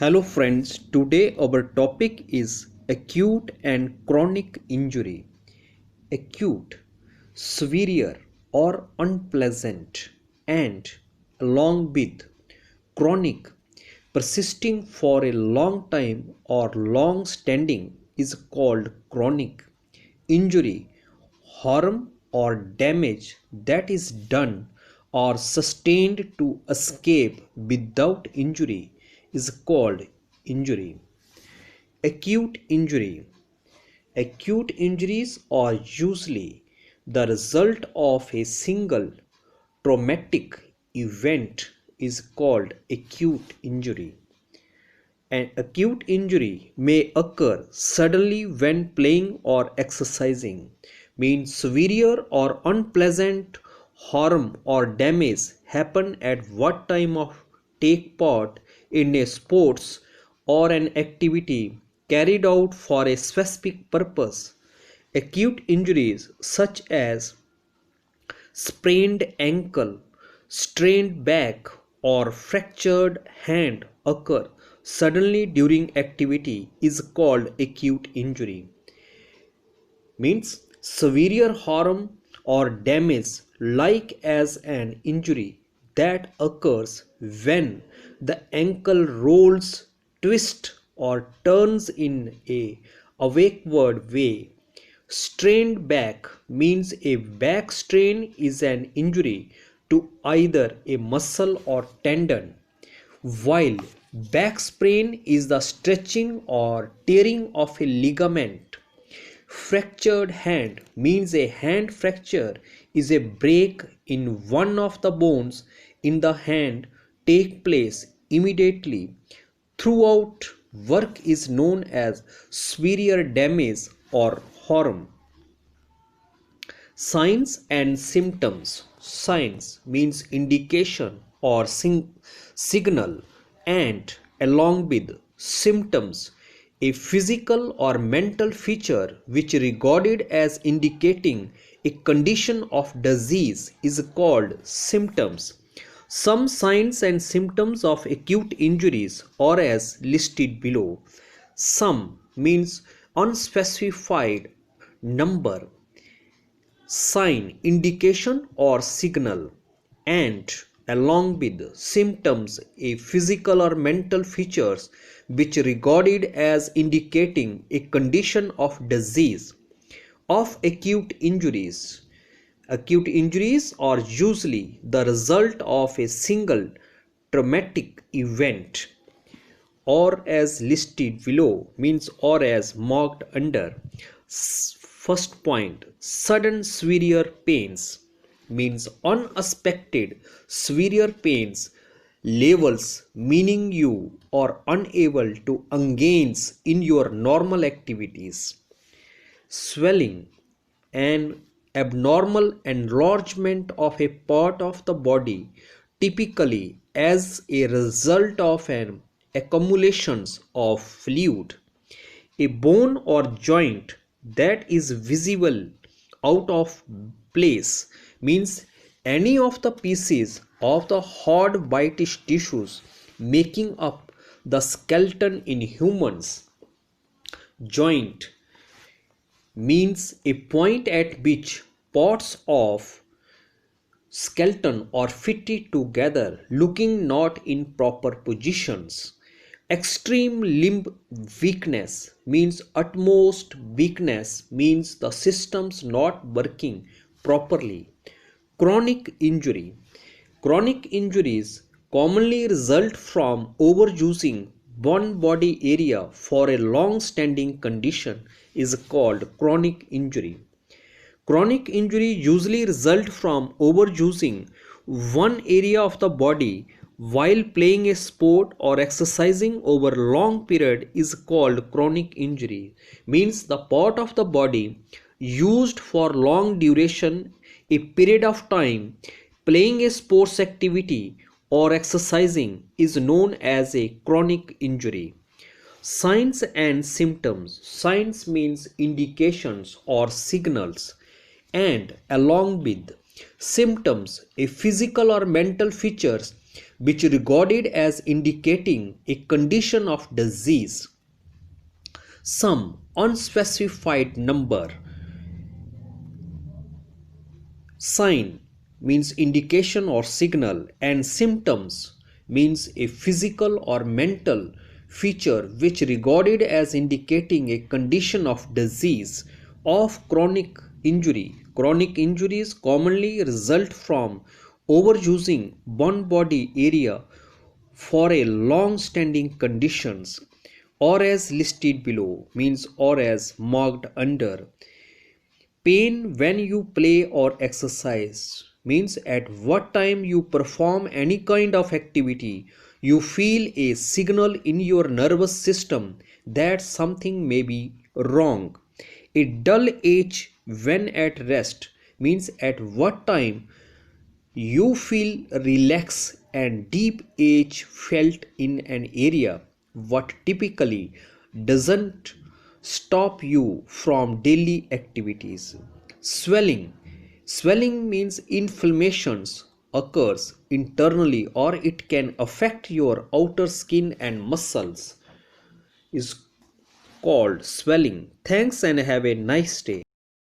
Hello friends, today our topic is acute and chronic injury. Acute, severe or unpleasant, and along with chronic, persisting for a long time or long standing is called chronic injury. Harm or damage that is done or sustained to escape without injury is called injury. Acute injury. Acute injuries are usually the result of a single traumatic event is called acute injury. An acute injury may occur suddenly when playing or exercising, means severe or unpleasant harm or damage happen at what time of take part in a sports or an activity carried out for a specific purpose. Acute injuries such as sprained ankle, strained back, or fractured hand occur suddenly during activity is called acute injury. Means severe harm or damage like as an injury that occurs when the ankle rolls, twists or turns in a awkward way. Strained back means a back strain is an injury to either a muscle or tendon, while back sprain is the stretching or tearing of a ligament. Fractured hand means a hand fracture is a break in one of the bones in the hand take place immediately throughout work is known as severe damage or harm. Signs and symptoms. Signs means indication or signal, and along with symptoms, a physical or mental feature which regarded as indicating a condition of disease is called symptoms. Some signs and symptoms of acute injuries are as listed below. Some means unspecified number, sign, indication or signal, and along with symptoms a physical or mental features which regarded as indicating a condition of disease. Of acute injuries, acute injuries are usually the result of a single traumatic event, or as listed below means or as marked under. First point, sudden severe pains means unexpected severe pains levels meaning you are unable to engage in your normal activities. Swelling, an abnormal enlargement of a part of the body, typically as a result of an accumulation of fluid. A bone or joint that is visible out of place means any of the pieces of the hard whitish tissues making up the skeleton in humans. Joint means a point at which parts of skeleton are fitted together looking not in proper positions. Extreme limb weakness means utmost weakness means the systems not working properly. Chronic injury. Chronic injuries commonly result from overusing one body area for a long standing condition is called chronic injury. Chronic injury usually result from overusing one area of the body while playing a sport or exercising over a long period is called chronic injury. Means the part of the body used for long duration, a period of time, playing a sports activity or exercising is known as a chronic injury. Signs and symptoms. Signs means indications or signals, and along with symptoms a physical or mental features which regarded as indicating a condition of disease. Some unspecified number. Sign means indication or signal, and symptoms means a physical or mental feature which regarded as indicating a condition of disease of chronic injury. Chronic injuries commonly result from overusing one body area for a long standing conditions, or as listed below means or as marked under. Pain when you play or exercise means at what time you perform any kind of activity, you feel a signal in your nervous system that something may be wrong. A dull edge when at rest means at what time you feel relaxed and deep edge felt in an area what typically doesn't stop you from daily activities. Swelling. Swelling means inflammations occurs internally or it can affect your outer skin and muscles is called swelling. Thanks and have a nice day.